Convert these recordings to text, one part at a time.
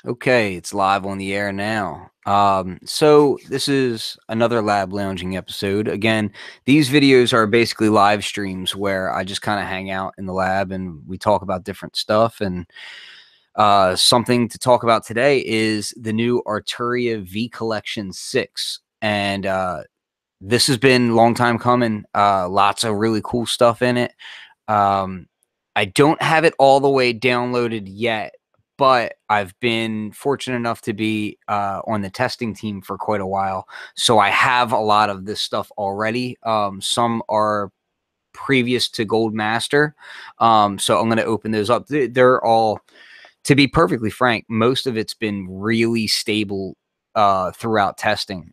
Okay, it's live on the air now. So this is another lab lounging episode. Again, these videos are basically live streams where I just kind of hang out in the lab and we talk about different stuff. And something to talk about today is the new Arturia V Collection 6. And this has been a long time coming. Lots of really cool stuff in it. I don't have it all the way downloaded yet, but I've been fortunate enough to be on the testing team for quite a while. So I have a lot of this stuff already. Some are previous to Gold Master. So I'm going to open those up. They're all, to be perfectly frank, most of it's been really stable throughout testing.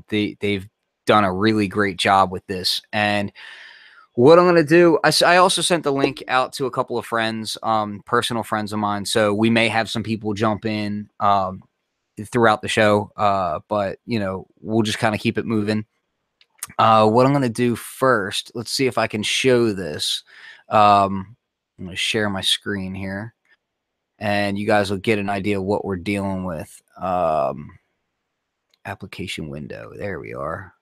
They've done a really great job with this. And what I'm going to do, I also sent the link out to a couple of friends, personal friends of mine. So we may have some people jump in throughout the show, but, you know, we'll just kind of keep it moving. What I'm going to do first, let's see if I can show this. I'm going to share my screen here, and you guys will get an idea of what we're dealing with. Application window. There we are.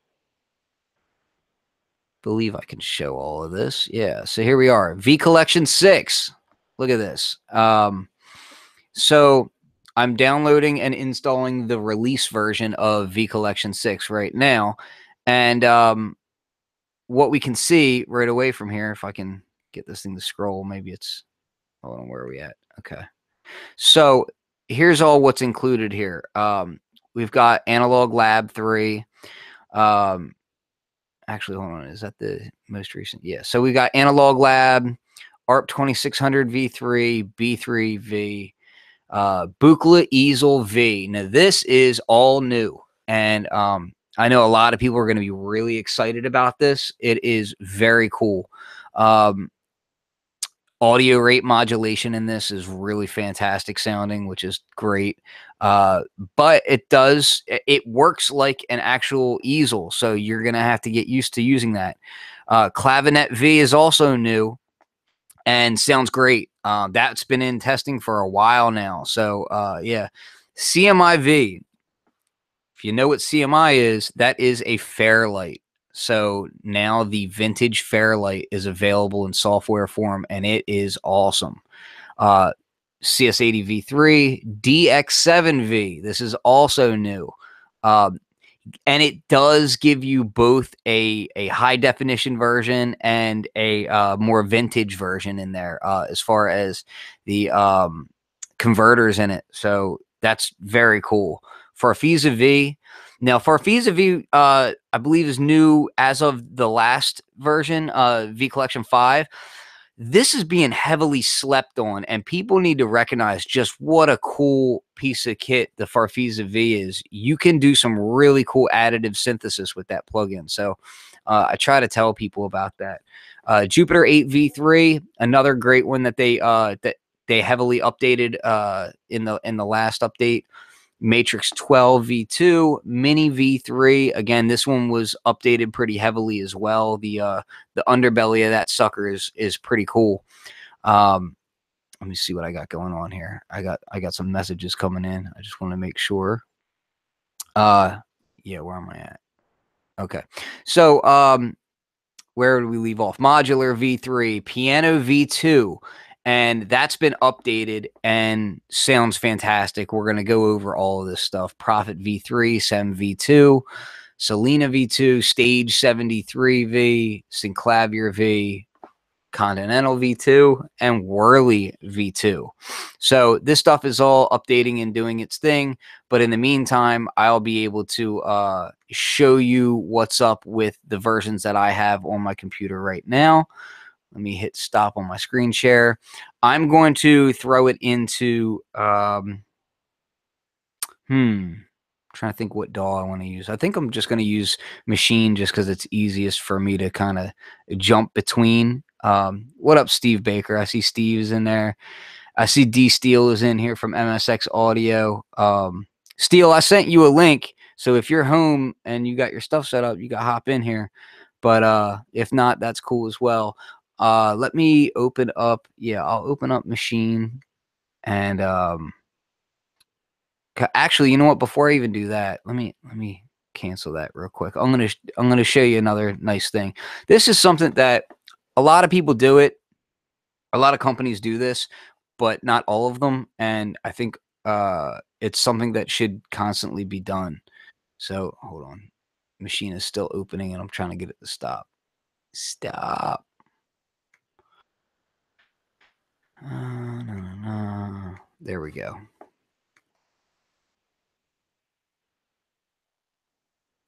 Believe I can show all of this. Yeah, so here we are, V Collection 6. Look at this. So I'm downloading and installing the release version of V Collection 6 right now. And what we can see right away from here, if I can get this thing to scroll, maybe it's, hold on, where are we at? Okay. So here's all what's included here. We've got Analog Lab 3. Actually, hold on. Is that the most recent? Yeah. So we got Analog Lab, ARP 2600 V3, B3 V, Buchla Easel V. Now, this is all new. And I know a lot of people are going to be really excited about this. It is very cool. Audio rate modulation in this is really fantastic sounding, which is great. But it works like an actual easel, so you're gonna have to get used to using that. Clavinet V is also new and sounds great. That's been in testing for a while now. So yeah, CMI V. If you know what CMI is, that is a Fairlight. So now the vintage Fairlight is available in software form, and it is awesome. CS80 V3, DX7V. This is also new. And it does give you both a high definition version and a more vintage version in there as far as the converters in it. So that's very cool. Farfisa V. Now, Farfisa V, I believe, is new as of the last version, V Collection 5. This is being heavily slept on, and people need to recognize just what a cool piece of kit the Farfisa V is. You can do some really cool additive synthesis with that plugin. So I try to tell people about that. Jupiter 8 V3, another great one that they heavily updated in the last update. Matrix 12 V2, Mini V3. Again, this one was updated pretty heavily as well. The underbelly of that sucker is pretty cool. Let me see what I got going on here. I got some messages coming in. I just want to make sure. Yeah, where am I at? Okay. So where did we leave off? Modular V3, Piano V2. And that's been updated and sounds fantastic. We're going to go over all of this stuff. Prophet V3, Sem V2, Selena V2, Stage 73V, Synclavier V, Continental V2, and Whirly V2. So this stuff is all updating and doing its thing. But in the meantime, I'll be able to show you what's up with the versions that I have on my computer right now. Let me hit stop on my screen share. I'm going to throw it into, trying to think what DAW I want to use. I think I'm just going to use Machine just because it's easiest for me to kind of jump between. What up, Steve Baker? I see Steve's in there. I see D Steele is in here from MSX Audio. Steele, I sent you a link. So if you're home and you got your stuff set up, you got to hop in here. But if not, that's cool as well. Let me open up. Yeah, I'll open up Machine, and Actually, you know what? Before I even do that, let me cancel that real quick. I'm gonna show you another nice thing. This is something that a lot of people do it. A lot of companies do this, but not all of them. And I think it's something that should constantly be done. So hold on, machine is still opening, and I'm trying to get it to stop. Stop. No. There we go.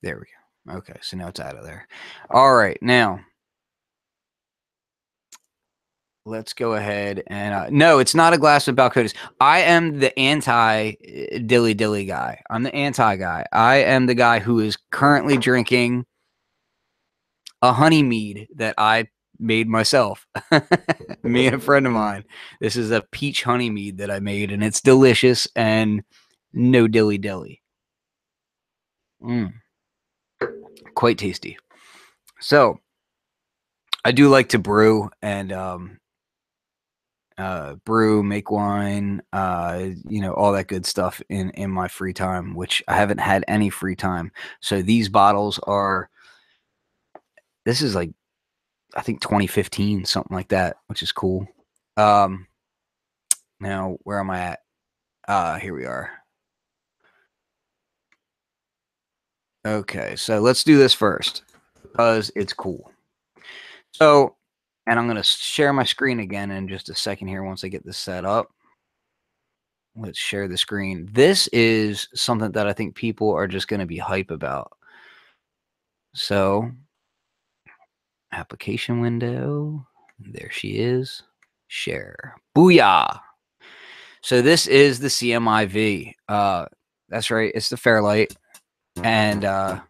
There we go. Okay, so now it's out of there. All right, now let's go ahead and no, it's not a glass of Balcones. I am the anti dilly dilly guy. I'm the anti guy. I am the guy who is currently drinking a honey mead that I made myself. Me and a friend of mine. This is a peach honey mead that I made, and it's delicious and no dilly dilly. Quite tasty. So I do like to brew and make wine, you know, all that good stuff in my free time, which I haven't had any free time. So these bottles are, this is like, I think 2015, something like that, which is cool. Now where am I at? Here we are. Okay, so let's do this first because it's cool. So, and I'm going to share my screen again in just a second here once I get this set up. Let's share the screen. This is something that I think people are just going to be hype about. So, application window. There she is. Share. Booyah. So this is the CMIV. That's right. It's the Fairlight. And oh,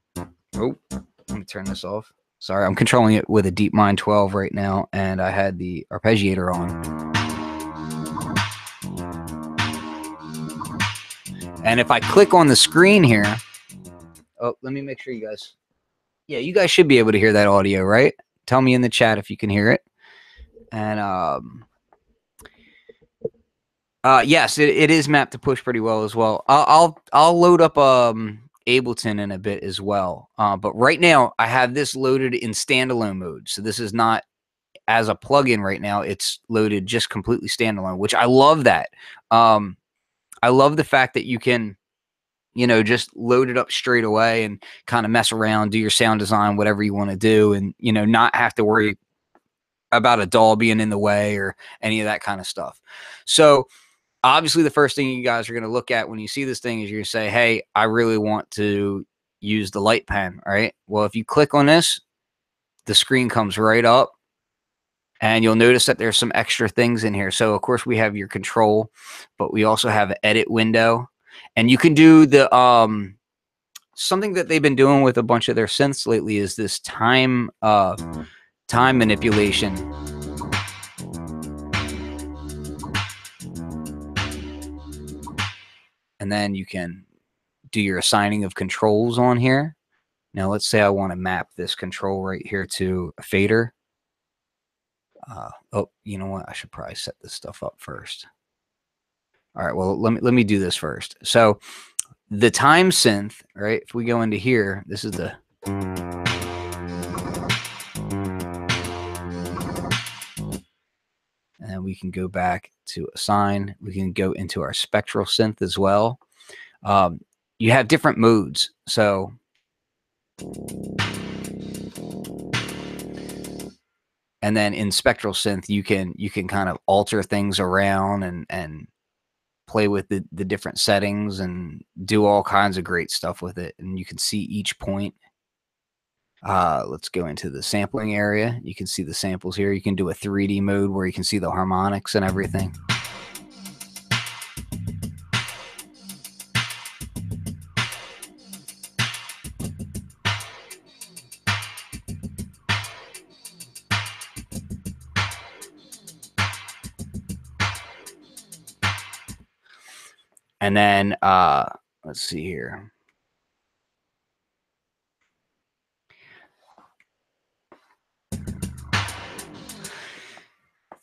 let me turn this off. Sorry, I'm controlling it with a DeepMind 12 right now, and I had the arpeggiator on. And if I click on the screen here, oh, let me make sure you guys, yeah, you guys should be able to hear that audio, right? Tell me in the chat if you can hear it. And yes, it is mapped to push pretty well as well. I'll load up Ableton in a bit as well. But right now I have this loaded in standalone mode. So this is not as a plugin right now. It's loaded just completely standalone, which I love that. I love the fact that you can, you know, just load it up straight away and kind of mess around, do your sound design, whatever you want to do, and, you know, not have to worry about a DAW being in the way or any of that kind of stuff. So obviously the first thing you guys are going to look at when you see this thing is you're going to say, hey, I really want to use the light pen, right? Well, if you click on this, the screen comes right up. And you'll notice that there's some extra things in here. So, of course, we have your control, but we also have an edit window. And you can do the something that they've been doing with a bunch of their synths lately is this time manipulation. And then you can do your assigning of controls on here. Now, let's say I want to map this control right here to a fader. Oh, you know what? I should probably set this stuff up first. All right, well, let me do this first. So the time synth, right? If we go into here, this is the and then we can go back to assign. We can go into our spectral synth as well. You have different modes. So and then in spectral synth, you can kind of alter things around and play with the different settings and do all kinds of great stuff with it. And you can see each point. Let's go into the sampling area. You can see the samples here. You can do a 3D mode where you can see the harmonics and everything. And then let's see here.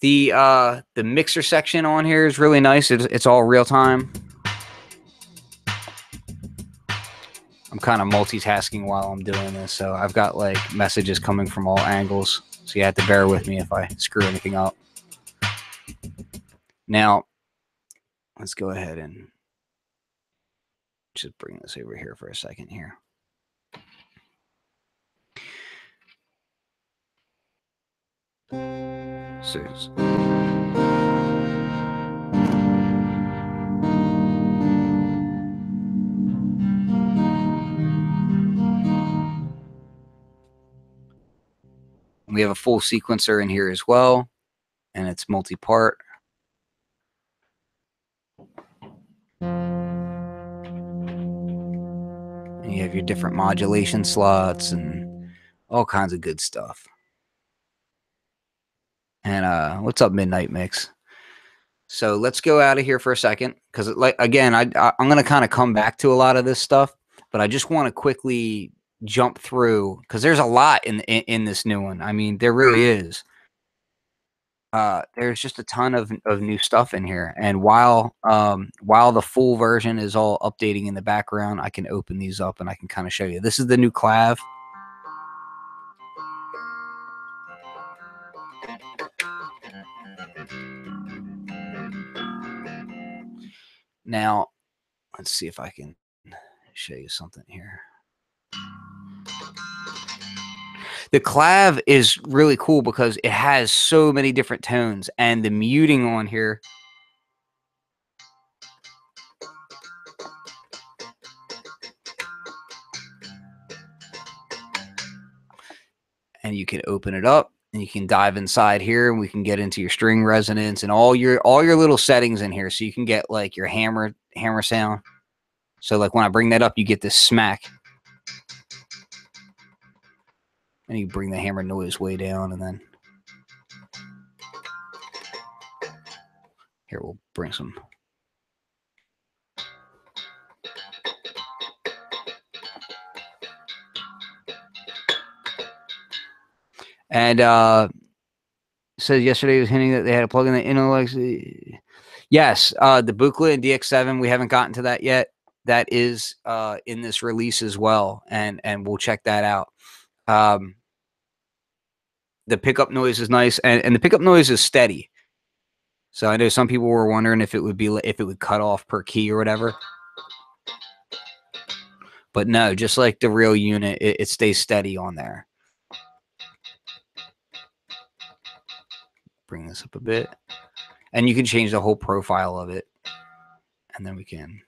The mixer section on here is really nice. It's all real time. I'm kind of multitasking while I'm doing this, so I've got like messages coming from all angles. So you have to bear with me if I screw anything up. Now, let's go ahead and just bring this over here for a second here. So we have a full sequencer in here as well, and it's multi-part. And you have your different modulation slots and all kinds of good stuff. And what's up, Midnight Mix? So let's go out of here for a second, because like again, I'm gonna kind of come back to a lot of this stuff, but I just want to quickly jump through because there's a lot in this new one. I mean, there really is. There's just a ton of new stuff in here, and while the full version is all updating in the background, I can open these up and I can kind of show you. This is the new clav. Now, let's see if I can show you something here. The clav is really cool because it has so many different tones, and the muting on here and you can open it up and you can dive inside here and we can get into your string resonance and all your little settings in here, so you can get like your hammer sound. So like when I bring that up, you get this smack, and you bring the hammer noise way down, and then here we'll bring some. And said yesterday was hinting that they had a plug in the intellects. Yes, the Buchla and DX7, we haven't gotten to that yet. That is in this release as well, and we'll check that out. The pickup noise is nice, and the pickup noise is steady. So I know some people were wondering if it would cut off per key or whatever. But no, just like the real unit, it stays steady on there. Bring this up a bit. And you can change the whole profile of it. And then we can.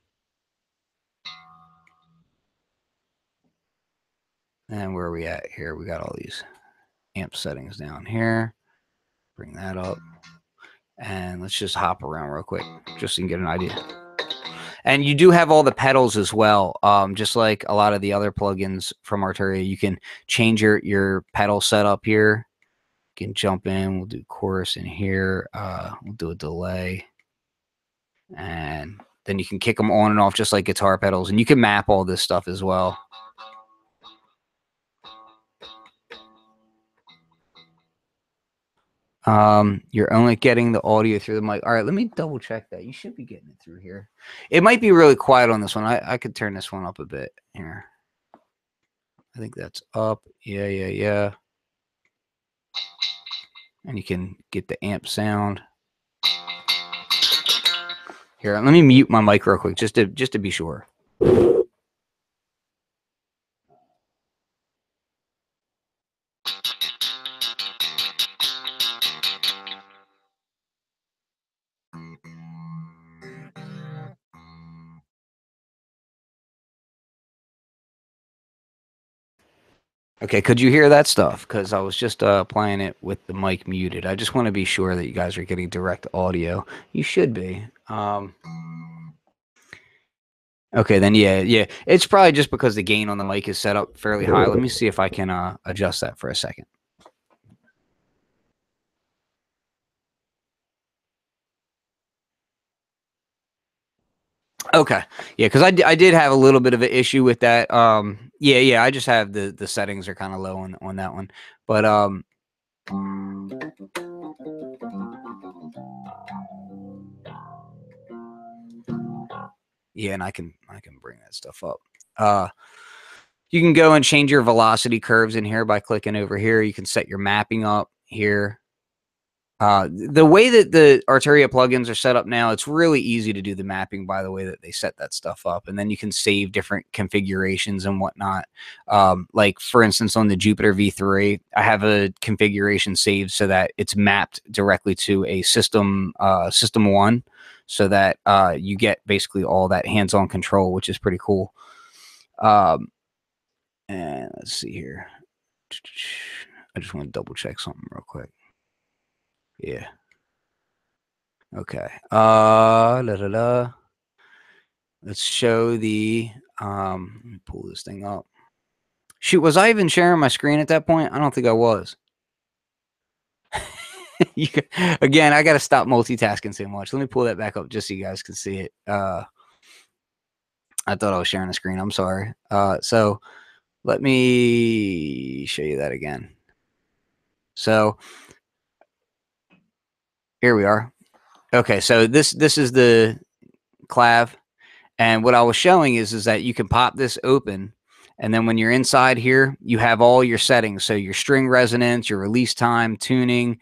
And where are we at here? We got all these amp settings down here. Bring that up. And let's just hop around real quick, just so you can get an idea. And you do have all the pedals as well. Just like a lot of the other plugins from Arturia, you can change your pedal setup here. You can jump in. We'll do chorus in here. We'll do a delay. And then you can kick them on and off just like guitar pedals. And you can map all this stuff as well. You're only getting the audio through the mic. All right, let me double check that. You should be getting it through here. It might be really quiet on this one. I could turn this one up a bit here. I think that's up. Yeah. And you can get the amp sound. Here, let me mute my mic real quick just to be sure. Okay, could you hear that stuff? Because I was just playing it with the mic muted. I just want to be sure that you guys are getting direct audio. You should be. Okay, then yeah. It's probably just because the gain on the mic is set up fairly high. Let me see if I can adjust that for a second. Okay, yeah, because I did have a little bit of an issue with that. Yeah, I just have the settings are kind of low on that one, but yeah, and I can bring that stuff up. You can go and change your velocity curves in here by clicking over here. You can set your mapping up here. The way that the Arturia plugins are set up now, it's really easy to do the mapping by the way that they set that stuff up. And then you can save different configurations and whatnot. Like, for instance, on the Jupiter V3, I have a configuration saved so that it's mapped directly to a system 1, so that you get basically all that hands-on control, which is pretty cool. And let's see here. I just want to double check something real quick. Yeah. Okay. Let's show the let me pull this thing up. Shoot, was I even sharing my screen at that point? I don't think I was. Again, I gotta stop multitasking so much. Let me pull that back up just so you guys can see it. I thought I was sharing the screen. I'm sorry. So let me show you that again. So here we are. Okay, so this is the clav, and what I was showing is that you can pop this open, and then when you're inside here, you have all your settings. So your string resonance, your release time, tuning,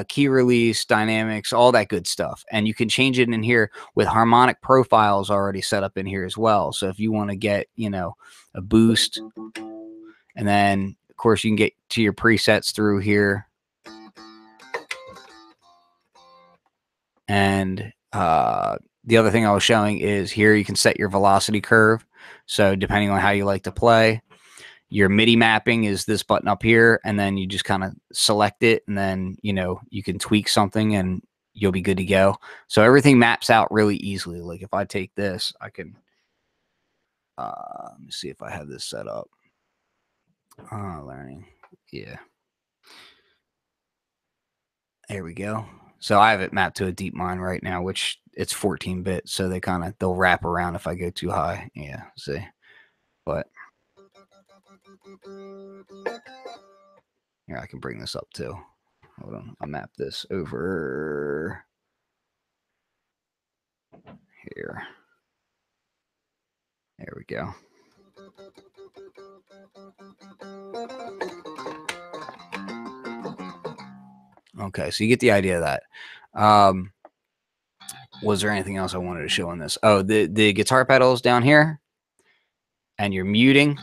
key release, dynamics, all that good stuff. And you can change it in here with harmonic profiles already set up in here as well. So if you want to get, you know, a boost, and then of course you can get to your presets through here. And the other thing I was showing is here you can set your velocity curve. So depending on how you like to play, your MIDI mapping is this button up here, and then you just kind of select it, and then, you know, you can tweak something and you'll be good to go. So everything maps out really easily. Like if I take this, I can let me see if I have this set up. Learning. Yeah. There we go. So I have it mapped to a DeepMind right now, which it's 14-bit, so they'll wrap around if I go too high. Yeah, see. But here, I can bring this up too. Hold on, I'll map this over here. There we go. Okay, so you get the idea of that. Was there anything else I wanted to show on this? Oh, the guitar pedals down here, and you're muting.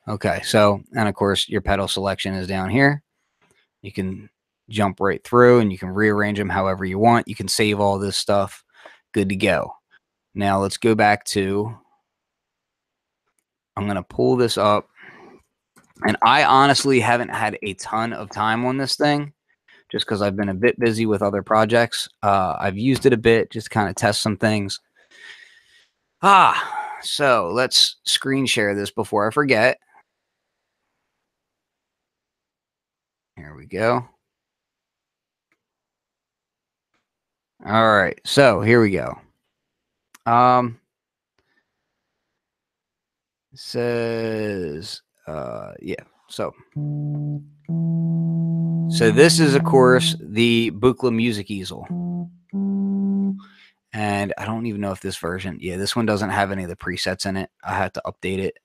Okay, so, and of course your pedal selection is down here. You can jump right through and you can rearrange them however you want. You can save all this stuff. Good to go. Now let's go back to, I'm going to pull this up, and I honestly haven't had a ton of time on this thing just because I've been a bit busy with other projects. I've used it a bit just to kind of test some things. So let's screen share this before I forget. Here we go. All right, so here we go. Says yeah, so this is of course the Buchla music easel, and I don't even know if this version, yeah, this one doesn't have any of the presets in it. I had to update it.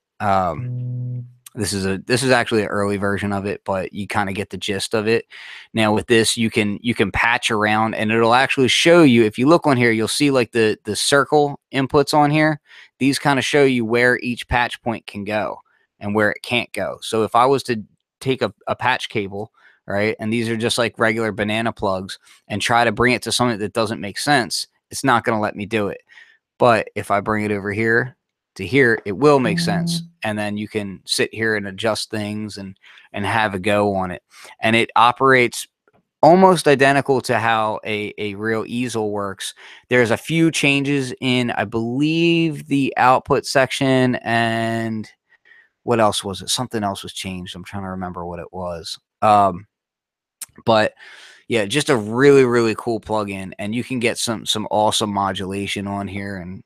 This is actually an early version of it, but you kind of get the gist of it. Now with this, you can patch around, and it'll actually show you, if you look on here, you'll see like the circle inputs on here. These kind of show you where each patch point can go and where it can't go. So if I was to take a patch cable, right, and these are just like regular banana plugs, and try to bring it to something that doesn't make sense, it's not going to let me do it. But if I bring it over here to here, it will make sense. And then you can sit here and adjust things and have a go on it. And it operates almost identical to how a real easel works. There's a few changes in, I believe, the output section, and what else was it? Something else was changed. I'm trying to remember what it was. But yeah, just a really, really cool plugin, and you can get some awesome modulation on here. And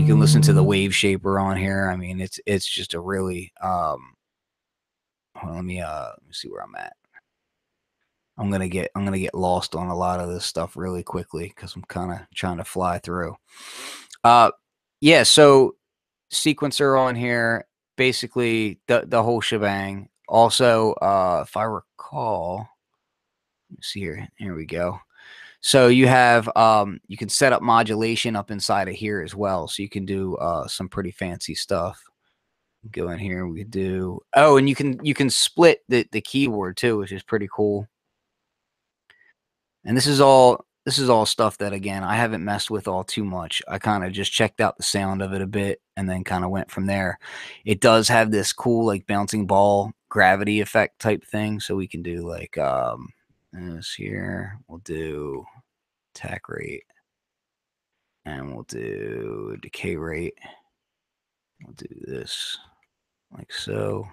You can listen to the wave shaper on here. I mean, it's just a really well, let me see where I'm at. I'm gonna get lost on a lot of this stuff really quickly because I'm kind of trying to fly through. Yeah, so sequencer on here, basically the whole shebang. Also, if I recall, let's see here. Here we go. So you have you can set up modulation up inside of here as well. So you can do some pretty fancy stuff. Go in here, we do and you can split the keyboard too, which is pretty cool. And this is all stuff that, again, I haven't messed with all too much. I kind of just checked out the sound of it a bit and then kind of went from there. It does have this cool like bouncing ball gravity effect type thing. So we can do like this here. We'll do attack rate. And we'll do decay rate. We'll do this like so.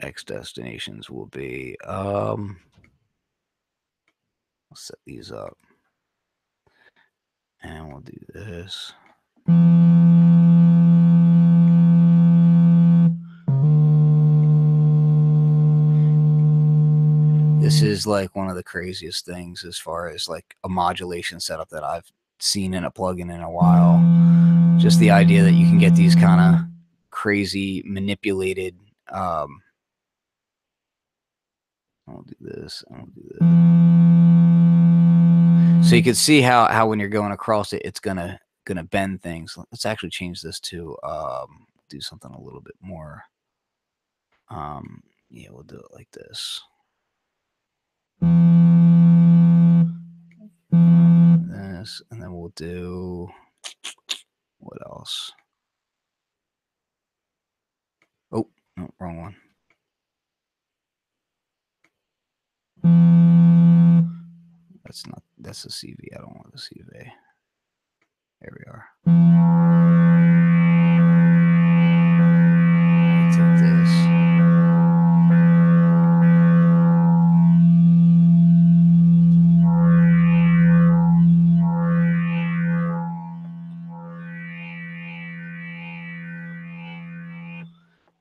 X destinations will be I'll set these up. And we'll do this. This is like one of the craziest things as far as like a modulation setup that I've seen in a plugin in a while. Just the idea that you can get these kind of crazy manipulated. I'll do this. I'll do this. So you can see how when you're going across it, it's gonna bend things. Let's actually change this to do something a little bit more. Yeah, we'll do it like this. This, and then we'll do what else? Oh, no, wrong one. That's the CV. I don't want the CV. There we are. Take this.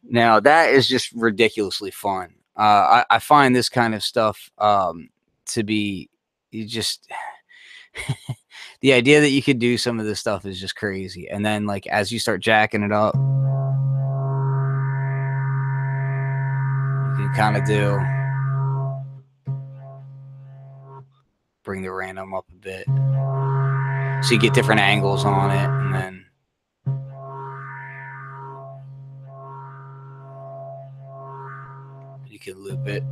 Now that is just ridiculously fun. I find this kind of stuff to be just the idea that you could do some of this stuff is just crazy. And then like as you start jacking it up, you can kind of bring the random up a bit. So you get different angles on it, and then you can loop it.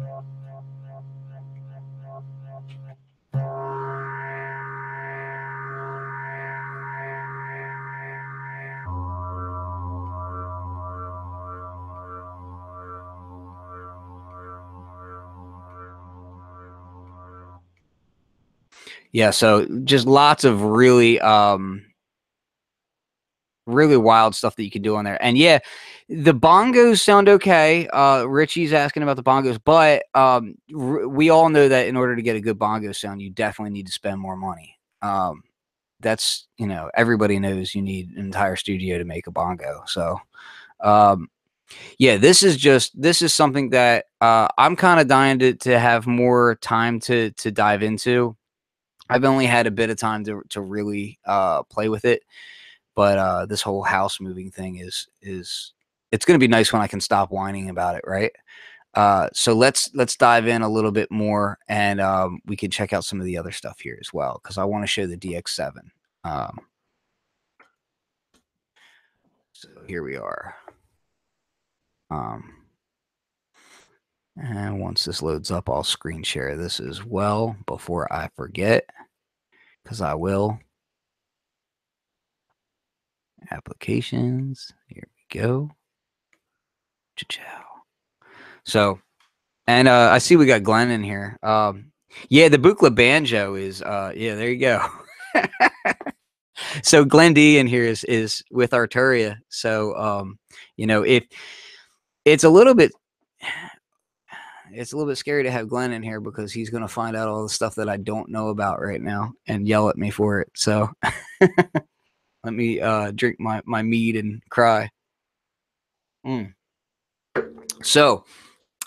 Yeah, so just lots of really really wild stuff that you can do on there. And yeah, the bongos sound okay. Richie's asking about the bongos, but we all know that in order to get a good bongo sound, you definitely need to spend more money. That's, you know, everybody knows you need an entire studio to make a bongo. So yeah, this is something that I'm kind of dying to have more time to dive into. I've only had a bit of time to really play with it, but this whole house moving thing is it's going to be nice when I can stop whining about it, right? So let's dive in a little bit more, and we can check out some of the other stuff here as well, because I want to show the DX7. So here we are. And once this loads up, I'll screen share this as well before I forget, because I will. Applications. Here we go. Ciao. So, and I see we got Glenn in here. Yeah, the Buchla banjo is yeah, there you go. So Glenn D in here is with Arturia. So you know, if it's a little bit scary to have Glenn in here, because he's going to find out all the stuff that I don't know about right now and yell at me for it. So Let me drink my mead and cry. So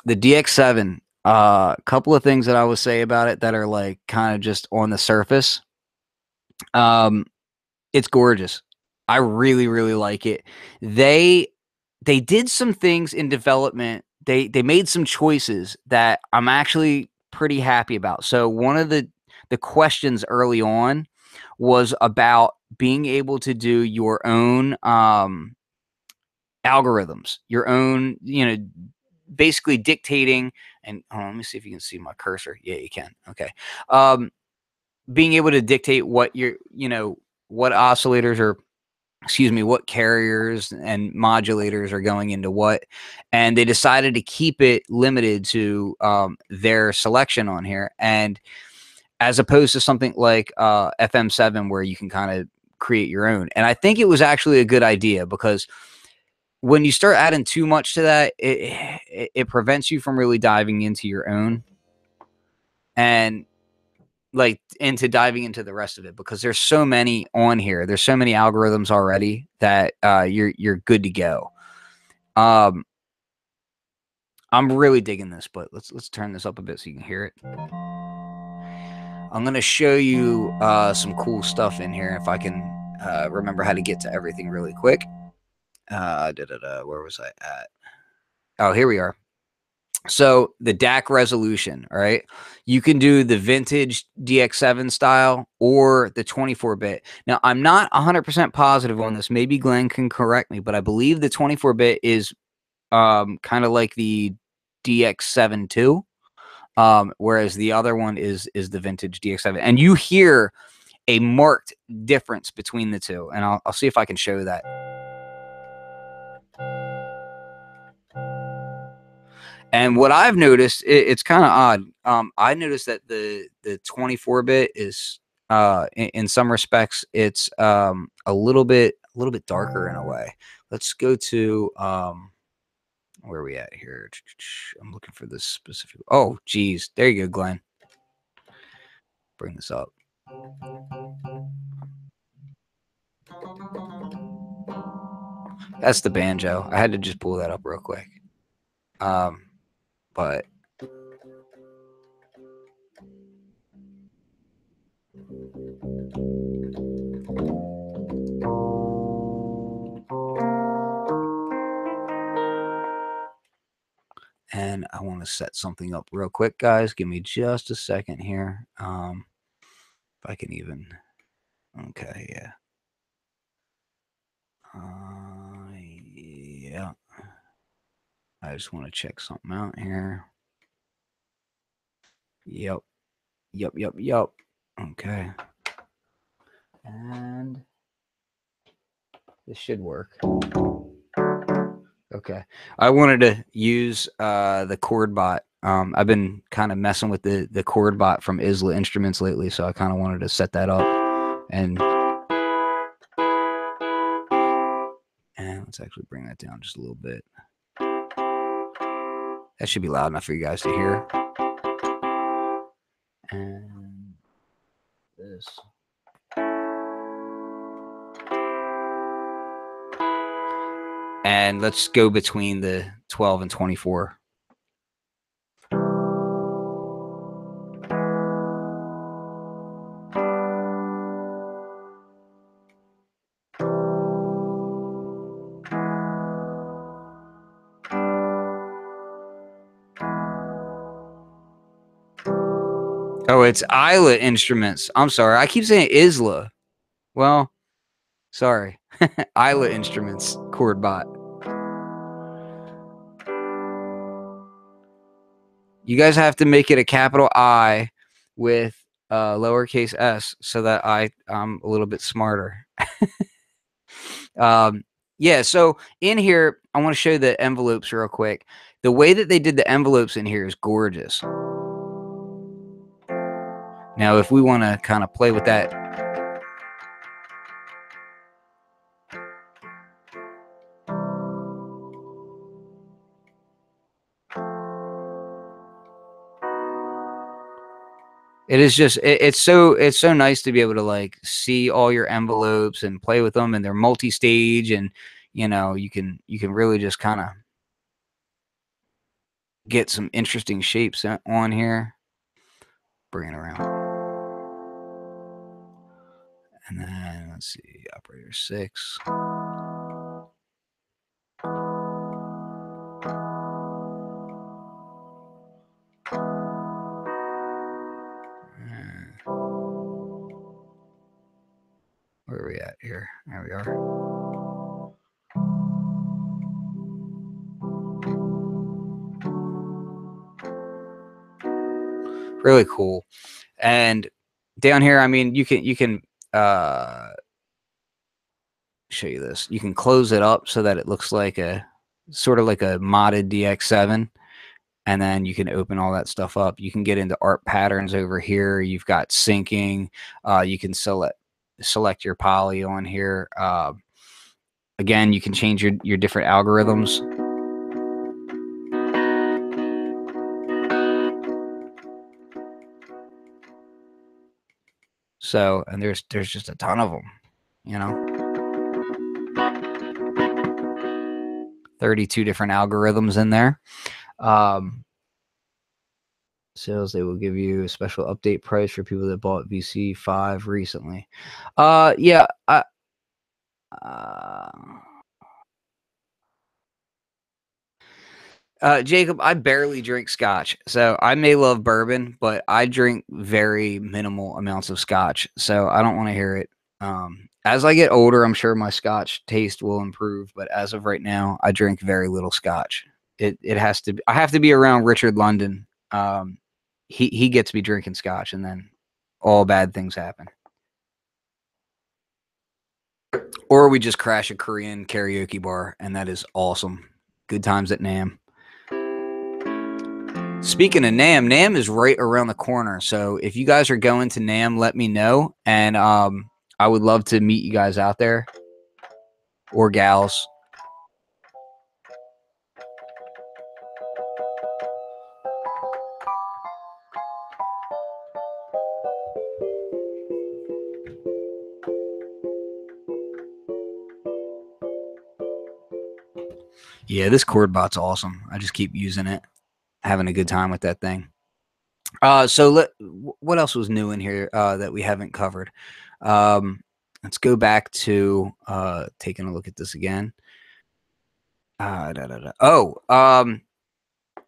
the DX7, a couple of things that I would say about it that are like kind of just on the surface. It's gorgeous. I really, really like it. They did some things in development. They made some choices that I'm actually pretty happy about. So one of the questions early on was about being able to do your own algorithms, your own, basically dictating. And hold on, let me see if you can see my cursor. Yeah, you can. Okay. Being able to dictate what what oscillators are, excuse me, what carriers and modulators are going into what. And they decided to keep it limited to their selection on here. And as opposed to something like FM7 where you can kind of create your own. And I think it was actually a good idea because when you start adding too much to that, it prevents you from really diving into your own and like into diving into the rest of it, because there's so many on here. There's so many algorithms already that you're good to go. I'm really digging this, but let's turn this up a bit so you can hear it. I'm gonna show you some cool stuff in here if I can remember how to get to everything really quick. Where was I at? Oh, here we are. So the DAC resolution, right? You can do the vintage DX7 style or the 24-bit. Now, I'm not 100% positive on this. Maybe Glenn can correct me, but I believe the 24-bit is kind of like the DX7 too, whereas the other one is the vintage DX7. And you hear a marked difference between the two, and I'll see if I can show that. And what I've noticed, it's kind of odd. I noticed that the 24-bit is, in some respects, it's a little bit darker in a way. Let's go to where are we at here? I'm looking for this specific. Oh, geez, there you go, Glenn. Bring this up. That's the banjo. I had to just pull that up real quick. But and I want to set something up real quick, guys. Give me just a second here. If I can even. Okay, yeah. Yeah. I just want to check something out here. Yep. Okay. And this should work. Okay. I wanted to use the chord bot. I've been kind of messing with the chord bot from Easel Instruments lately, so I kind of wanted to set that up. And let's actually bring that down just a little bit. That should be loud enough for you guys to hear. And this. And let's go between the 12 and 24. Oh, it's Isla Instruments. I'm sorry. I keep saying Isla. Well, sorry. Isla Instruments chord bot. You guys have to make it a capital I with lowercase s so that I'm a little bit smarter. Yeah, so in here, I want to show you the envelopes real quick. The way that they did the envelopes in here is gorgeous. Now, if we want to kind of play with that. It is just it's so nice to be able to like see all your envelopes and play with them, and they're multi-stage, and you know you can really just kind of get some interesting shapes on here. Bring it around, and then let's see, operator 6. Where are we at here? There we are. Really cool. And down here, I mean, you can show you this. You can close it up so that it looks like a sort of like a modded DX7, and then you can open all that stuff up. You can get into art patterns over here. You've got syncing. You can select your poly on here. Again, you can change your different algorithms. So, and there's just a ton of them, you know. 32 different algorithms in there. Sales, they will give you a special update price for people that bought VC5 recently. Yeah, Jacob, I barely drink scotch, so I may love bourbon, but I drink very minimal amounts of scotch, so I don't want to hear it. As I get older, I'm sure my scotch taste will improve, but as of right now, I drink very little scotch. It has to be, I have to be around Richard London. He gets me drinking scotch, and then all bad things happen. Or we just crash a Korean karaoke bar, and that is awesome. Good times at Nam. Speaking of Nam, Nam is right around the corner. So if you guys are going to Nam, let me know. And I would love to meet you guys out there, or gals. Yeah, this chord bot's awesome. I just keep using it, having a good time with that thing. So what else was new in here that we haven't covered? Let's go back to taking a look at this again. Oh,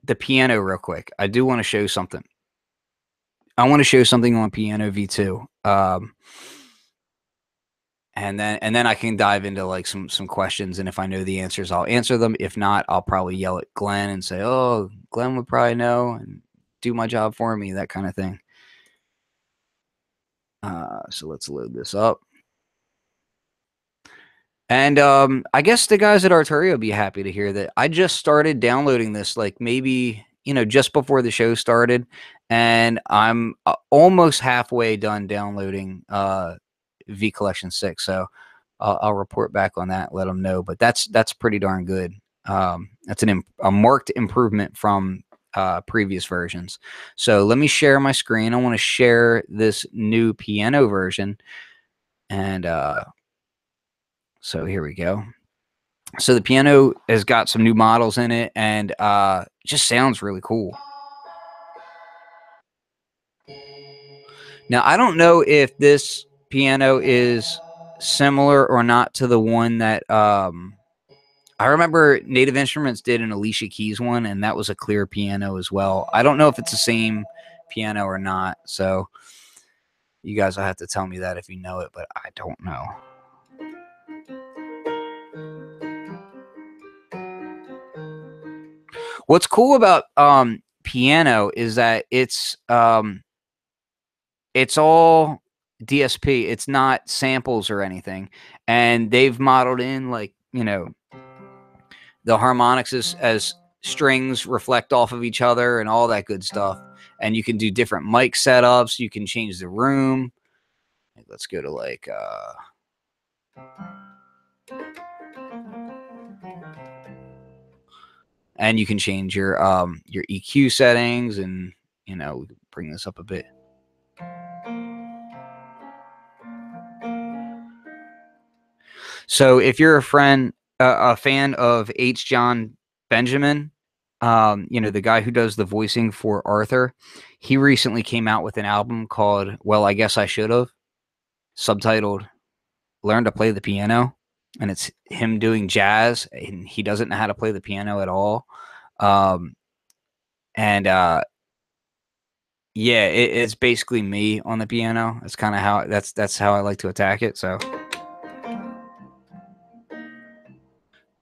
the piano real quick. I do want to show something. I want to show something on Piano V2. And then I can dive into like some questions, and if I know the answers, I'll answer them. If not, I'll probably yell at Glenn and say, "Oh, Glenn would probably know and do my job for me," that kind of thing. So let's load this up. And I guess the guys at Arturia will be happy to hear that I just started downloading this, like maybe, you know, just before the show started, and I'm almost halfway done downloading V Collection 6. So I'll report back on that, let them know. But that's pretty darn good. That's a marked improvement from previous versions. So let me share my screen. I want to share this new piano version, and so here we go. So the piano has got some new models in it, and just sounds really cool. Now, I don't know if this piano is similar or not to the one that I remember Native Instruments did an Alicia Keys one, and that was a clear piano as well. I don't know if it's the same piano or not, so you guys will have to tell me that if you know it, but I don't know. What's cool about piano is that it's all DSP. It's not samples or anything, and they've modeled in, like, you know, the harmonics as strings reflect off of each other and all that good stuff. And you can do different mic setups. You can change the room. Let's go to like and you can change your EQ settings, and you know, bring this up a bit. So if you're a fan of H. John Benjamin, the guy who does the voicing for Arthur, he recently came out with an album called Well, I Guess I Should Have, subtitled Learn to Play the Piano. And it's him doing jazz, and he doesn't know how to play the piano at all. Um, and yeah, it's basically me on the piano. That's kind of how that's how I like to attack it. So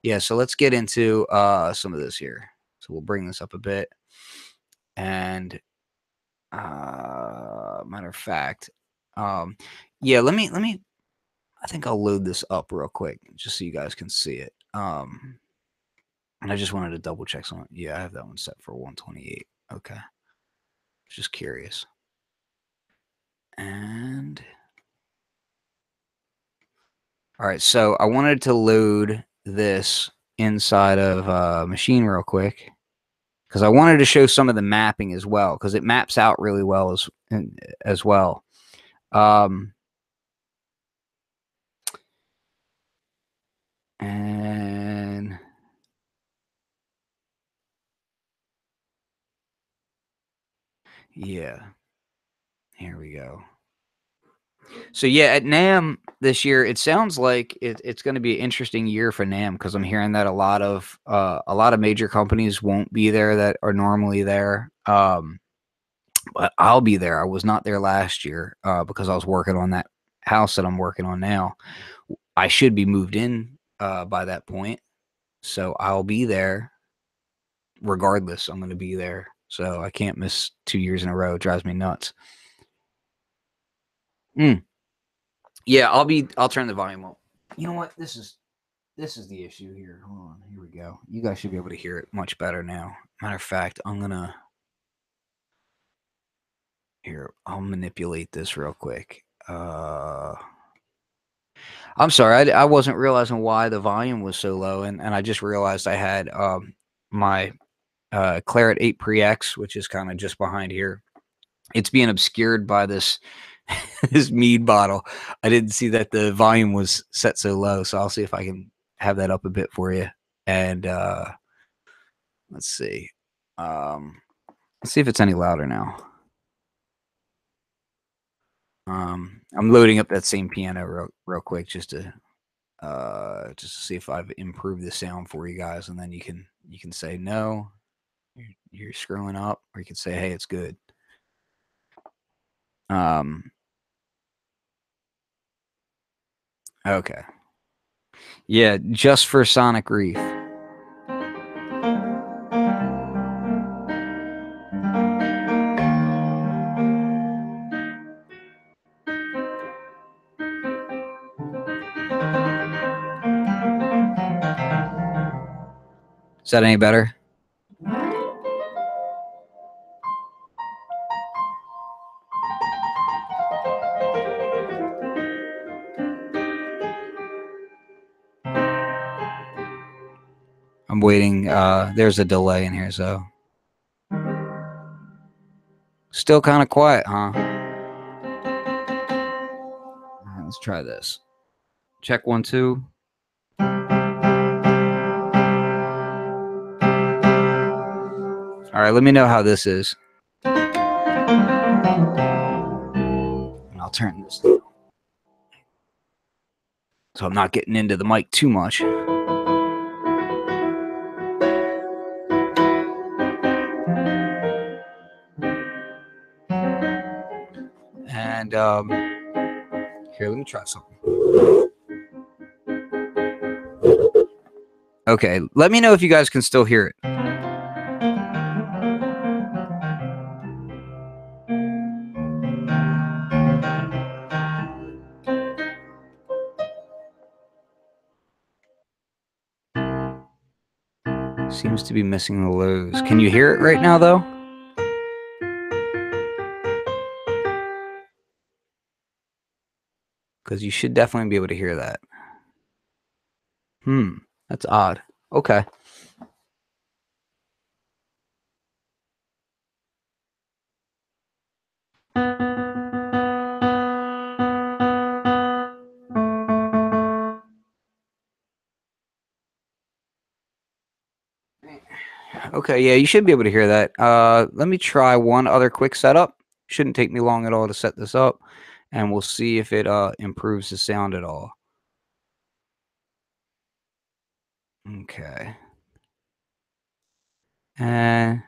yeah, so let's get into some of this here. So we'll bring this up a bit. And matter of fact, yeah, let me I think I'll load this up real quick just so you guys can see it. And I just wanted to double check something. Yeah, I have that one set for 128. Okay. Just curious. And all right, so I wanted to load this inside of Machine real quick because I wanted to show some of the mapping as well because it maps out really well as well. And yeah, here we go. So yeah, at NAMM this year, it sounds like it's going to be an interesting year for NAMM because I'm hearing that a lot of major companies won't be there that are normally there. But I'll be there. I was not there last year because I was working on that house that I'm working on now. I should be moved in by that point, so I'll be there regardless. I'm going to be there, so I can't miss 2 years in a row. It drives me nuts. Yeah, I'll turn the volume up. You know what? This is the issue here. Hold on. Here we go. You guys should be able to hear it much better now. Matter of fact, I'll manipulate this real quick. I'm sorry, I wasn't realizing why the volume was so low, and I just realized I had my Claret 8 Pre-X, which is kind of just behind here. It's being obscured by this this Mead bottle. I didn't see that the volume was set so low, so I'll see if I can have that up a bit for you. And let's see. Let's see if it's any louder now. I'm loading up that same piano real quick just to see if I've improved the sound for you guys, and then you can say no, you're screwing up, or you can say, hey, it's good. Okay. Yeah, just for Sonic Reef. Is that any better? I'm waiting. There's a delay in here, so still kind of quiet, huh? All right, let's try this. Check 1, 2. All right, let me know how this is. And I'll turn this down so I'm not getting into the mic too much. And here, let me try something. Okay, let me know if you guys can still hear it. Seems to be missing the lows. Can you hear it right now, though? Because you should definitely be able to hear that. That's odd. Okay. Okay, yeah, you should be able to hear that. Let me try one other quick setup. Shouldn't take me long at all to set this up, and we'll see if it improves the sound at all. Okay. And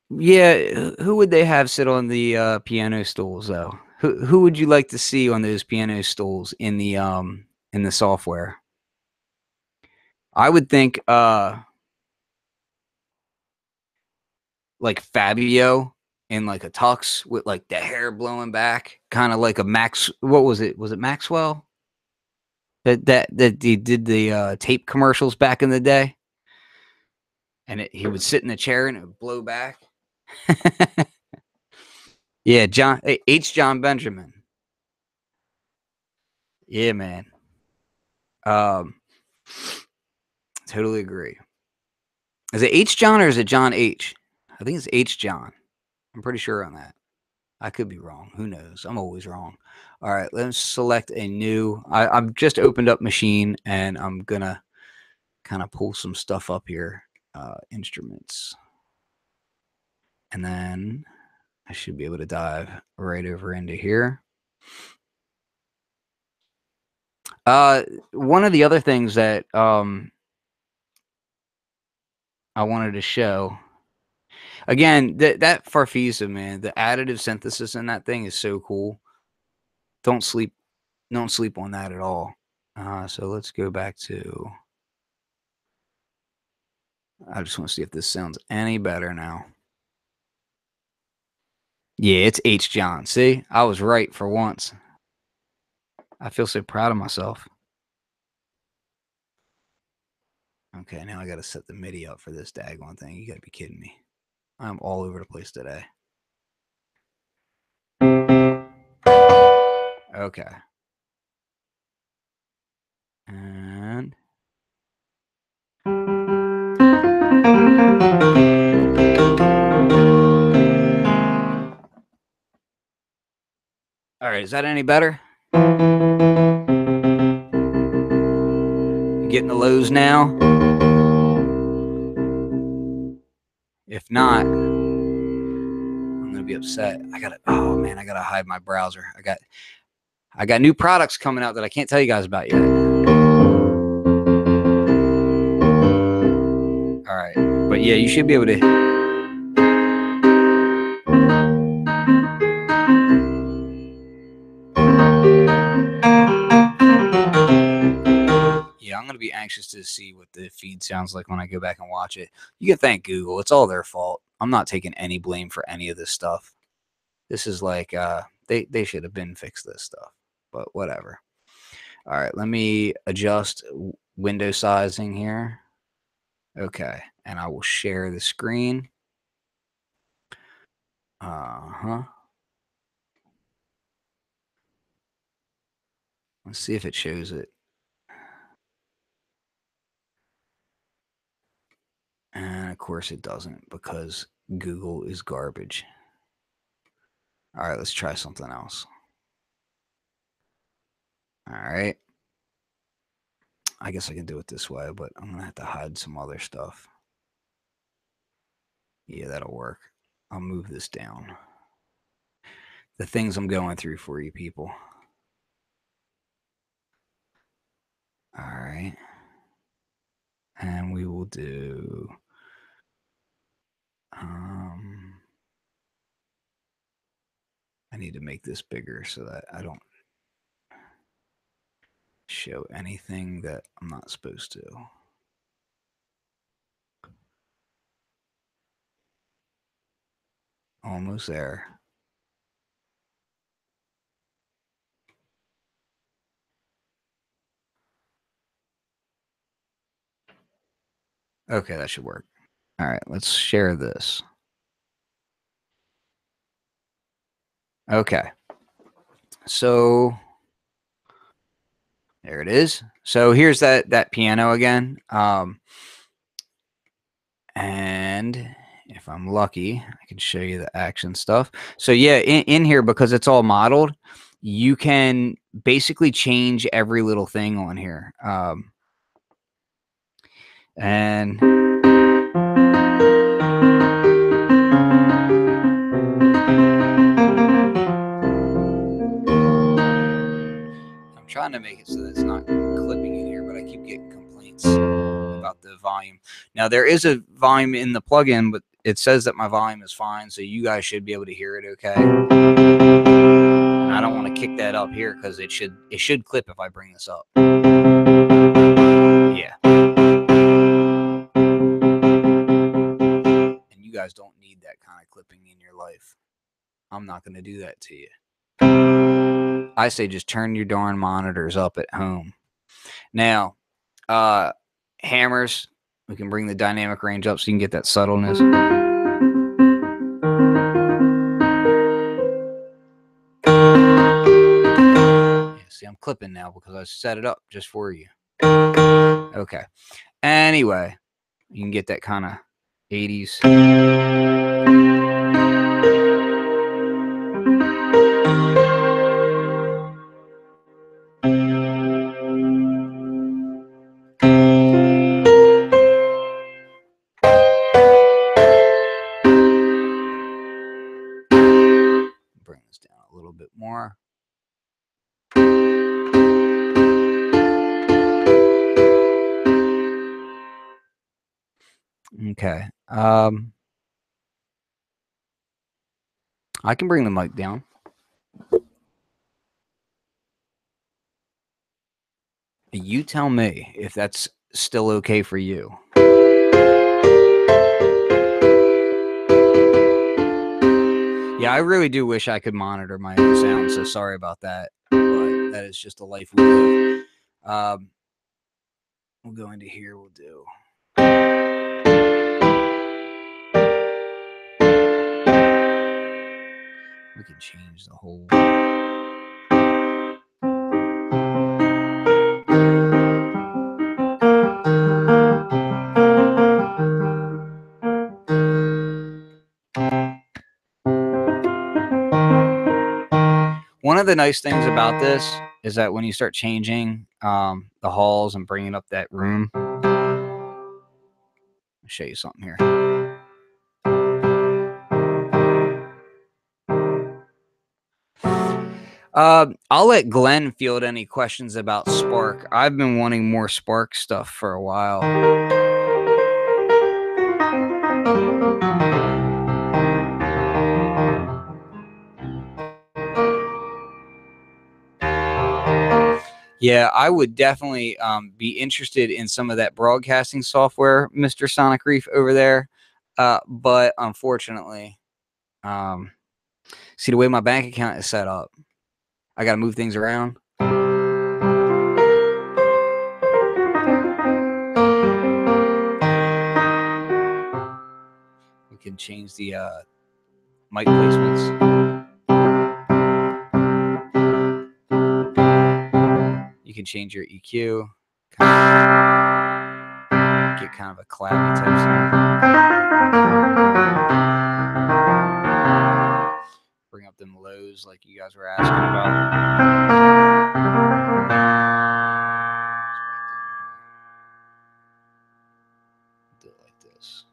yeah, who would they have sit on the piano stools though? Who would you like to see on those piano stools in the software? I would think like Fabio in like a tux with like the hair blowing back, kind of like a Max. What was it? Was it Maxwell that he did the tape commercials back in the day? And he would sit in a chair and it would blow back. Yeah, John Benjamin. Yeah, man. Um, totally agree. Is it H John or is it John H? I think it's H John. I'm pretty sure on that. I could be wrong. Who knows? I'm always wrong. All right, let's select a new. I've just opened up Machine and I'm gonna kind of pull some stuff up here. Instruments, and then I should be able to dive right over into here. One of the other things that I wanted to show again that Farfisa, man, the additive synthesis in that thing is so cool. Don't sleep on that at all. So let's go back to. I just want to see if this sounds any better now. Yeah, it's H. John. See, I was right for once. I feel so proud of myself. Okay, now I got to set the MIDI up for this daggone thing. You got to be kidding me. I'm all over the place today. Okay. And all right, is that any better? You getting the lows now? If not, I'm gonna be upset. Oh man, I gotta hide my browser. I got new products coming out that I can't tell you guys about yet. All right, but yeah, you should be able to. Yeah, I'm going to be anxious to see what the feed sounds like when I go back and watch it. You can thank Google. It's all their fault. I'm not taking any blame for any of this stuff. This is like they should have been fixed this stuff, but whatever. All right, let me adjust window sizing here. Okay, and I will share the screen. Let's see if it shows it. And of course it doesn't because Google is garbage. All right, let's try something else. All right. I guess I can do it this way, but I'm going to have to hide some other stuff. Yeah, that'll work. I'll move this down. The things I'm going through for you people. All right. And we will do I need to make this bigger so that I don't show anything that I'm not supposed to. Almost there. Okay, that should work. All right, let's share this. Okay. So there it is. So here's that piano again. And if I'm lucky, I can show you the action stuff. So yeah, in here, because it's all modeled, you can basically change every little thing on here. And I'm trying to make it so that it's not clipping in here, but I keep getting complaints about the volume. Now, there is a volume in the plugin, but it says that my volume is fine, so you guys should be able to hear it okay. And I don't want to kick that up here because it should clip if I bring this up. Yeah. And you guys don't need that kind of clipping in your life. I'm not going to do that to you. I say just turn your darn monitors up at home. Now, hammers, we can bring the dynamic range up so you can get that subtleness. Yeah, see, I'm clipping now because I set it up just for you. Okay. Anyway, you can get that kind of 80s. Bring this down a little bit more. Okay. I can bring the mic down. You tell me if that's still okay for you. Yeah, I really do wish I could monitor my own sound, so sorry about that. But that is just the life we live. We'll go into here, we'll do. We can change the whole. One of the nice things about this is that when you start changing the halls and bringing up that room, I'll show you something here. I'll let Glenn field any questions about Spark. I've been wanting more Spark stuff for a while. Yeah, I would definitely be interested in some of that broadcasting software, Mr. Sonic Reef over there. But unfortunately, see the way my bank account is set up, I got to move things around. We can change the mic placements. You can change your EQ. Get kind of a cloudy type sound. Bring up them lows like you guys were asking about. Do it like this.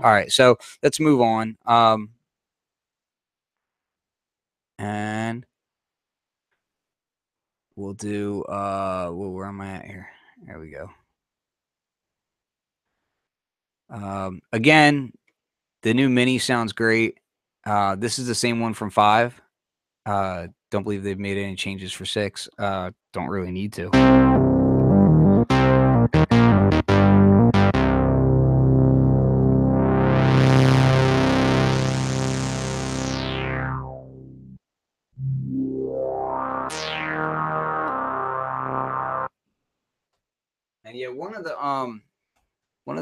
All right, so let's move on. And we'll do well, where am I at here? There we go. Again, the new Mini sounds great. This is the same one from 5. Don't believe they've made any changes for 6. Don't really need to. And yeah, one of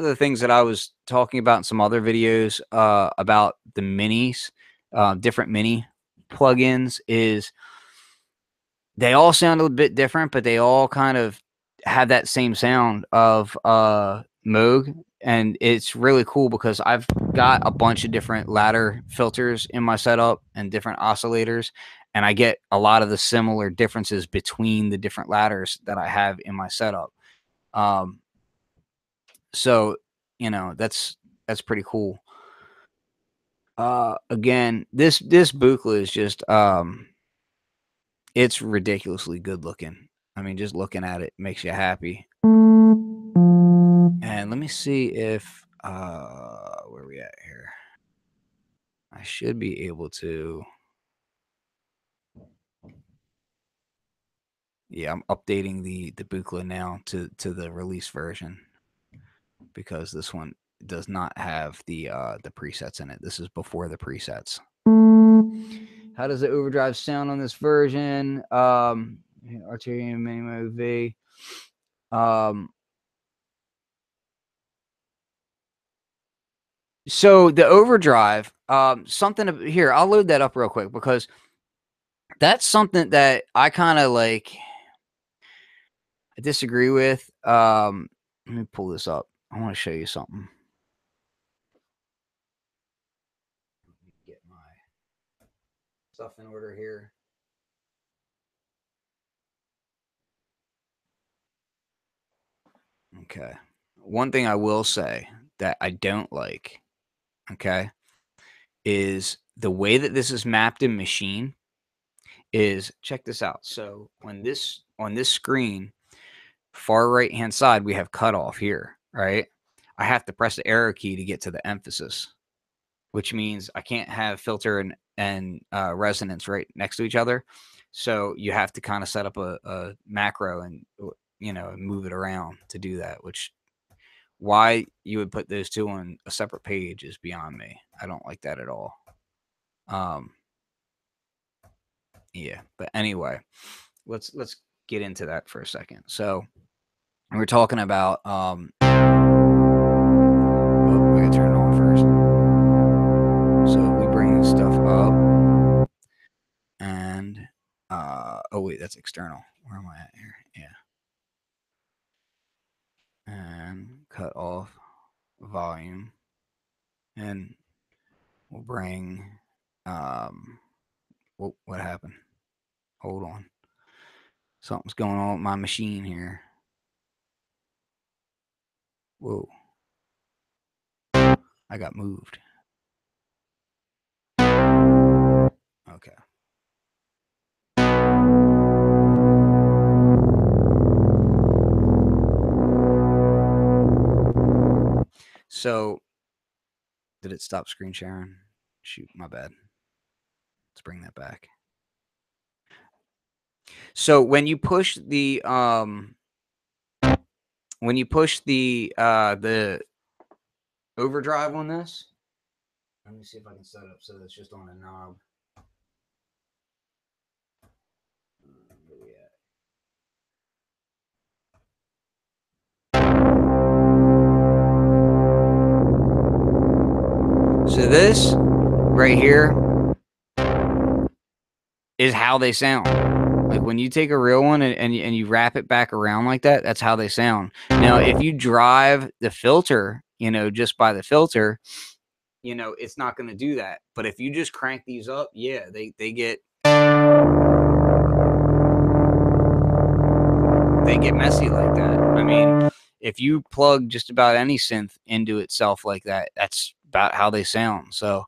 the things that I was talking about in some other videos about the minis, different mini plugins, is they all sound a bit different, but they all kind of have that same sound of Moog. and it's really cool because I've got a bunch of different ladder filters in my setup and different oscillators, and I get a lot of the similar differences between the different ladders that I have in my setup. So, you know, that's pretty cool. Again, this Buchla is just it's ridiculously good looking. I mean, just looking at it makes you happy. And let me see if where are we at here? I should be able to. Yeah, I'm updating the Buchla now to the release version because this one does not have the presets in it. This is before the presets. How does the overdrive sound on this version? Arturia V. So the overdrive, something here, I'll load that up real quick because that's something that I kind of like I disagree with. Let me pull this up. I want to show you something. Get my stuff in order here. Okay. One thing I will say that I don't like, okay, is the way that this is mapped in machine is, check this out. So on this screen, far right hand side, we have cutoff here, right? I have to press the arrow key to get to the emphasis, which means I can't have filter and resonance right next to each other. So you have to kind of set up a macro and, you know, move it around to do that, which why you would put those two on a separate page is beyond me. I don't like that at all. Yeah, but anyway, let's get into that for a second. So we're talking about oh, we gotta turn it on first. So we bring this stuff up and oh wait, that's external. Where am I at here? Yeah. And cut off volume. And we'll bring what happened? Hold on. Something's going on with my machine here. Whoa. I got moved. Okay. So, did it stop screen sharing? Shoot, my bad. Let's bring that back. So when you push the overdrive on this, let me see if I can set it up so it's just on a knob. Where we at? So this right here is how they sound. Like when you take a real one and you wrap it back around like that, that's how they sound. Now, if you drive the filter, you know, just by the filter, you know, it's not going to do that. But if you just crank these up, yeah, they get messy like that. I mean, if you plug just about any synth into itself like that, that's about how they sound. So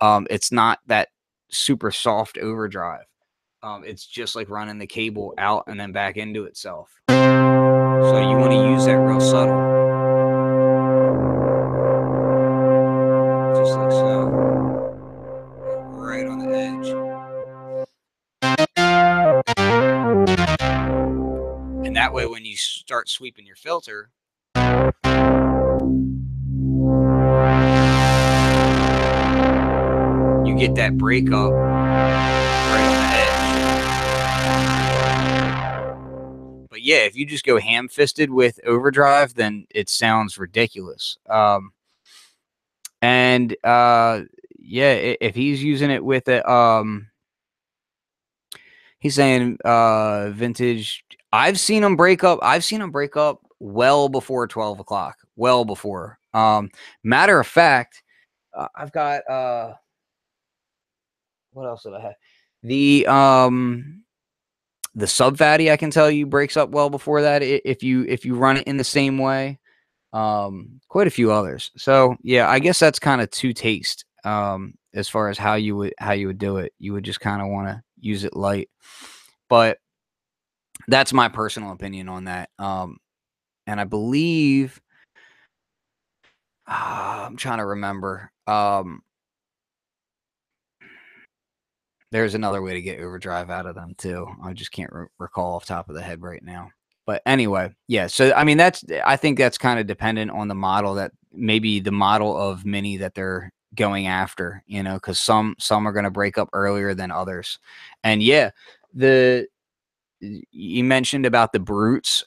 it's not that super soft overdrive. It's just like running the cable out and then back into itself. So you want to use that real subtle. Just like so. Right on the edge. And that way when you start sweeping your filter, you get that breakup right on the edge. But yeah, if you just go ham-fisted with overdrive, then it sounds ridiculous. And yeah, if he's using it with it, he's saying vintage. I've seen them break up well before 12 o'clock. Well before. Matter of fact, I've got what else did I have? The sub fatty, I can tell you, breaks up well before that if you run it in the same way. Quite a few others. So yeah, I guess that's kind of to taste. As far as how you would do it, you would just kind of want to use it light. But that's my personal opinion on that. And I believe I'm trying to remember. There's another way to get overdrive out of them too. I just can't recall off top of the head right now. But anyway, yeah. So I mean, I think that's kind of dependent on the model, that maybe the model of Mini that they're going after. You know, because some are going to break up earlier than others. And yeah, you mentioned about the brutes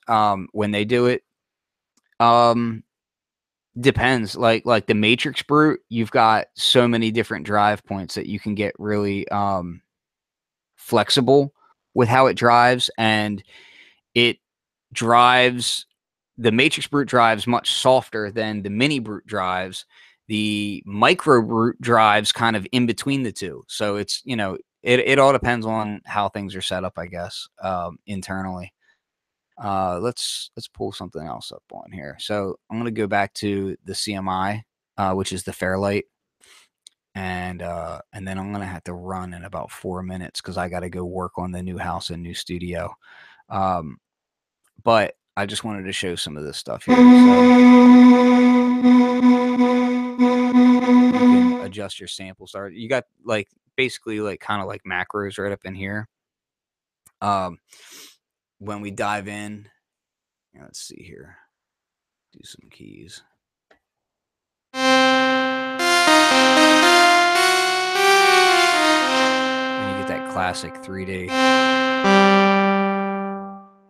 when they do it. Depends. Like the Matrix brute, you've got so many different drive points that you can get really flexible with how it drives, and it drives the Matrix brute drives much softer than the Mini brute drives. The micro brute drives kind of in between the two. So it's, you know, it all depends on how things are set up, I guess, internally. Let's pull something else up on here. So I'm going to go back to the CMI, which is the Fairlight. And then I'm going to have to run in about 4 minutes because I got to go work on the new house and new studio. But I just wanted to show some of this stuff here. So you can adjust your sample start. You got like basically like kind of like macros right up in here. When we dive in, let's see here, do some keys. And you get that classic 3D.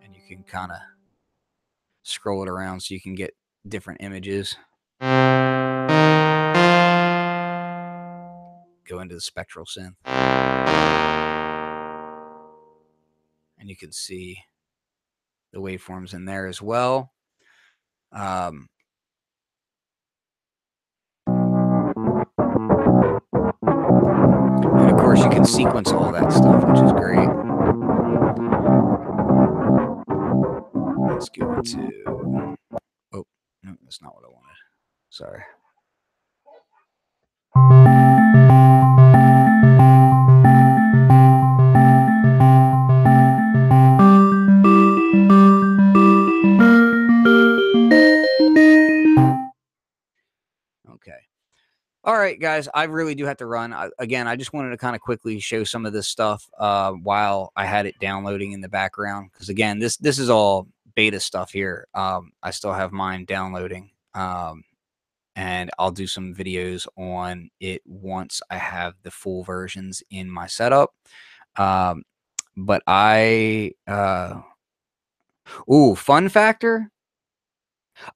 And you can kind of scroll it around so you can get different images. Go into the Spectral Synth. And you can see the waveforms in there as well. And of course, you can sequence all that stuff, which is great. Let's go into... Oh, no, that's not what I wanted. Sorry. Okay. All right, guys, I really do have to run. Again, I just wanted to kind of quickly show some of this stuff while I had it downloading in the background. Because, again, this is all beta stuff here. I still have mine downloading. And I'll do some videos on it once I have the full versions in my setup. But fun factor,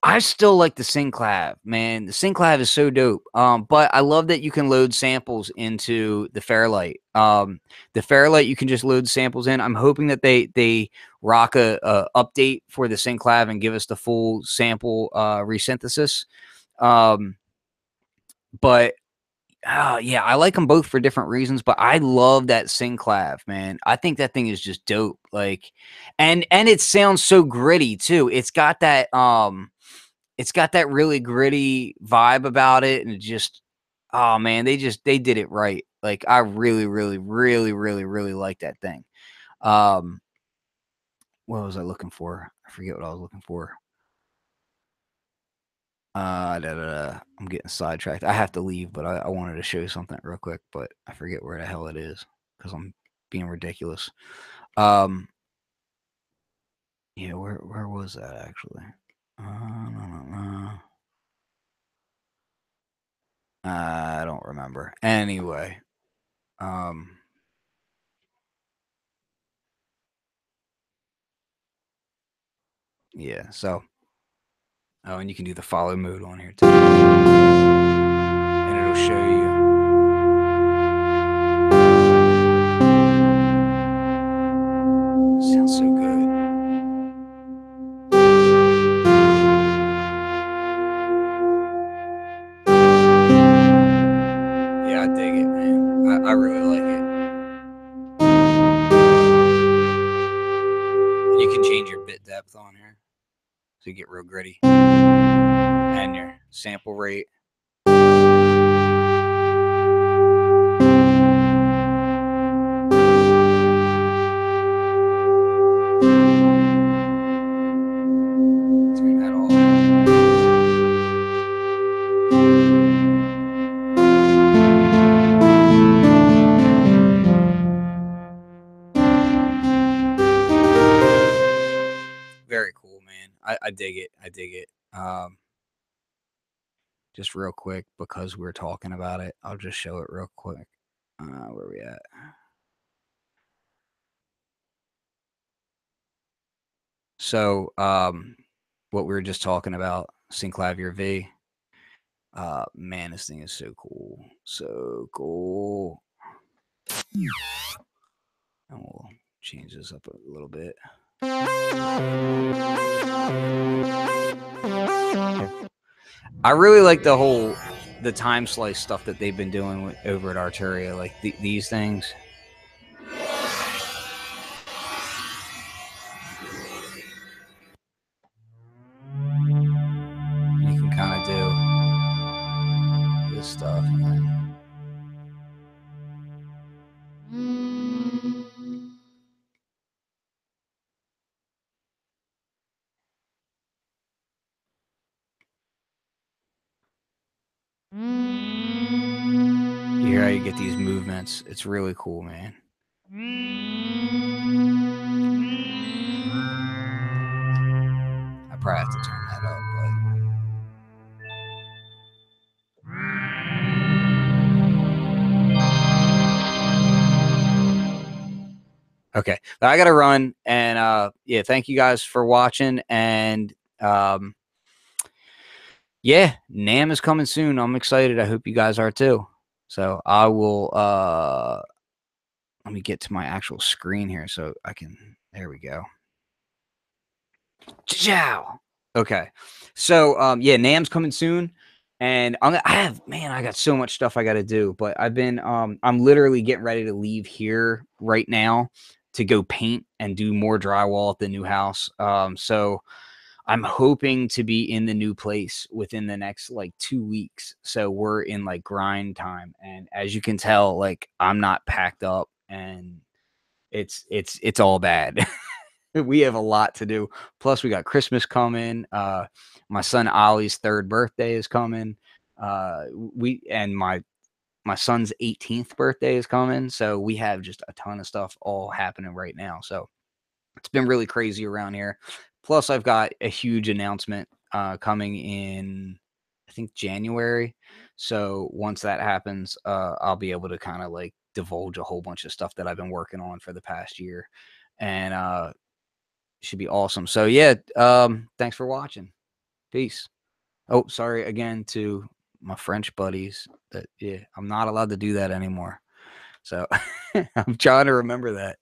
I still like the Synclav, man. The Synclav is so dope. But I love that you can load samples into the Fairlight. The Fairlight, you can just load samples in. I'm hoping that they rock a update for the Synclav and give us the full sample resynthesis. But yeah, I like them both for different reasons, but I love that Synclav, man. I think that thing is just dope. Like, and it sounds so gritty too. It's got that really gritty vibe about it, and it just, oh man, they did it right. Like, I really, really, really, really, really like that thing. What was I looking for? I forget what I was looking for. I'm getting sidetracked. I have to leave, but I wanted to show you something real quick, but I forget where the hell it is because I'm being ridiculous. Yeah, where was that actually? I don't remember. Anyway, yeah. So, oh, and you can do the follow mode on here too, and it'll show you. Sounds so good. on here. So you get real gritty. And your sample rate. Turn that off. Very cool, man. I dig it. I dig it. Just real quick, because we're talking about it, I'll just show it real quick. Where we at? So, what we were just talking about, Synclavier V. Man, this thing is so cool. So cool. And we'll change this up a little bit. I really like the time slice stuff that they've been doing over at Arturia, like these things. You can kind of do this stuff. You hear how you get these movements. It's really cool, man. I probably have to turn that up, but okay. But I gotta run, and yeah, thank you guys for watching, and yeah, NAMM is coming soon. I'm excited. I hope you guys are too. So I will let me get to my actual screen here so I can, there we go. Ciao. Okay. So yeah, NAMM's coming soon. And I got so much stuff I got to do, but I'm literally getting ready to leave here right now to go paint and do more drywall at the new house. So I'm hoping to be in the new place within the next like 2 weeks. So we're in like grind time. And as you can tell, like I'm not packed up, and it's all bad. We have a lot to do. Plus we got Christmas coming. My son Ollie's 3rd birthday is coming. And my son's 18th birthday is coming. So we have just a ton of stuff all happening right now. So it's been really crazy around here. Plus, I've got a huge announcement coming in, I think, January. So once that happens, I'll be able to kind of like divulge a whole bunch of stuff that I've been working on for the past year, and should be awesome. So yeah, thanks for watching. Peace. Oh, sorry again to my French buddies. That yeah, I'm not allowed to do that anymore. So I'm trying to remember that.